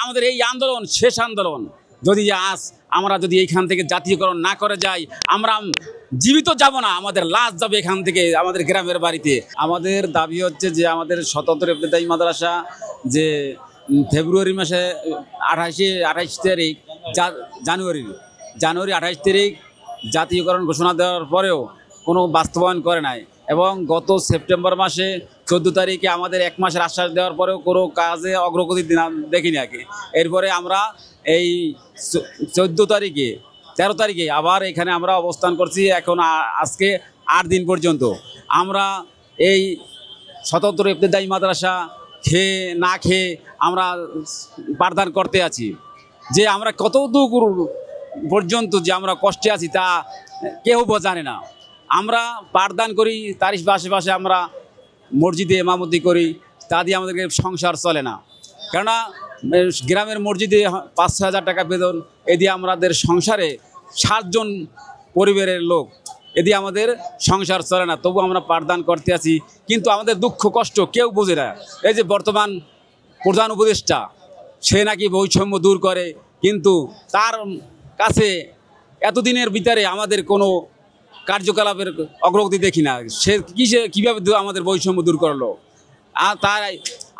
আমাদের এই আন্দোলন শেষ আন্দোলন। যদি আজ আমরা যদি এইখান থেকে জাতীয়করণ না করে যাই, আমরা জীবিত যাব না, আমাদের লাশ যাবে এখান থেকে আমাদের গ্রামের বাড়িতে। আমাদের দাবি হচ্ছে যে আমাদের স্বতন্ত্র ইবতেদায়ী মাদ্রাসা যে ফেব্রুয়ারি মাসে 28 তারিখ জানুয়ারি 28 তারিখ জাতীয়করণ ঘোষণা দেওয়ার পরেও কোনো বাস্তবায়ন করে নাই, এবং গত সেপ্টেম্বর মাসে 14 তারিখে আমাদের 1 মাসের আশ্বাস দেওয়ার পরেও কোনো কাজে অগ্রগতি দেখিনি আগে। এরপরে আমরা এই 14 তারিখে 13 তারিখে আবার এখানে আমরা অবস্থান করছি। এখন আজকে 8 দিন পর্যন্ত আমরা এই স্বতন্ত্র ইবতেদায়ী মাদ্রাসা খেয়ে না খেয়ে আমরা পাঠদান করতে আছি। যে আমরা কত দূর পর্যন্ত যে আমরা কষ্টে আছি তা কেউ জানে না। আমরা পাঠদান করি, তার পাশে আমরা মসজিদে ইমামতি করি, তা দিয়ে আমাদেরকে সংসার চলে না। কেননা গ্রামের মসজিদে 5-6 হাজার টাকা বেতন, এ দিয়ে আমাদের সংসারে 7 জন পরিবারের লোক, এ দিয়ে আমাদের সংসার চলে না। তবু আমরা পাঠদান করতে আছি, কিন্তু আমাদের দুঃখ কষ্ট কেউ বোঝে না। এই যে বর্তমান প্রধান উপদেষ্টা, সে নাকি বৈষম্য দূর করে, কিন্তু তার কাছে এতদিনের ভিতরে আমাদের কোনো কার্যকলাপের অগ্রগতি দেখি না। সে কীভাবে আমাদের বৈষম্য দূর করলো? আর তাই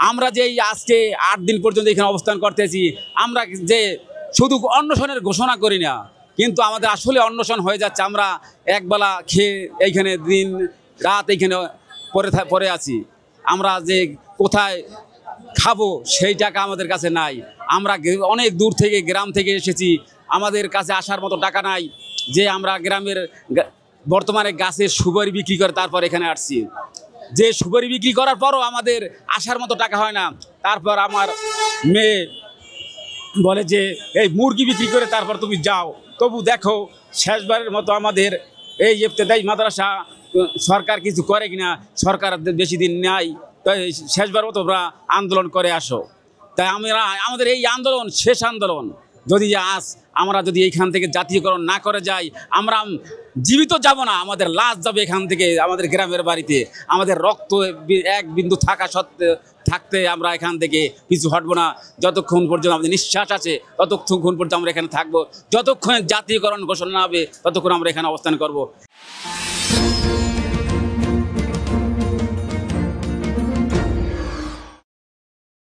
আমরা যে আজকে 8 দিন পর্যন্ত এখানে অবস্থান করতেছি, আমরা যে শুধু অন্বেষণের ঘোষণা করি না, কিন্তু আমাদের আসলে অন্বেষণ হয়ে যাচ্ছে। আমরা একবেলা খেয়ে এইখানে দিন রাত এইখানে পরে আছি। আমরা যে কোথায় খাবো সেই টাকা আমাদের কাছে নাই। আমরা অনেক দূর থেকে গ্রাম থেকে এসেছি, আমাদের কাছে আসার মতো টাকা নাই যে আমরা গ্রামের বর্তমানে গাছের সুপারি বিক্রি করে তারপর এখানে আসছি। যে সুপারি বিক্রি করার পরও আমাদের আসার মতো টাকা হয় না। তারপর আমার মেয়ে বলে যে এই মুরগি বিক্রি করে তারপর তুমি যাও। তবু দেখো শেষবারের মতো আমাদের এই ইবতেদায়ী মাদ্রাসা সরকার কিছু করে কিনা। সরকার বেশি দিন নাই, তাই শেষবার মতো তোমরা আন্দোলন করে আসো। তাই আমাদের এই আন্দোলন শেষ আন্দোলন। যদি আজ আমরা যদি এইখান থেকে জাতীয়করণ না করে যাই, আমরা জীবিত যাব না, আমাদের লাশ যাবে এখান থেকে আমাদের গ্রামের বাড়িতে। আমাদের রক্ত এক বিন্দু থাকতে আমরা এখান থেকে পিছু হটবো না। যতক্ষণ পর্যন্ত আমাদের নিঃশ্বাস আছে ততক্ষণ পর্যন্ত আমরা এখানে থাকবো। যতক্ষণ জাতীয়করণ ঘোষণা হবে ততক্ষণ আমরা এখানে অবস্থান করব।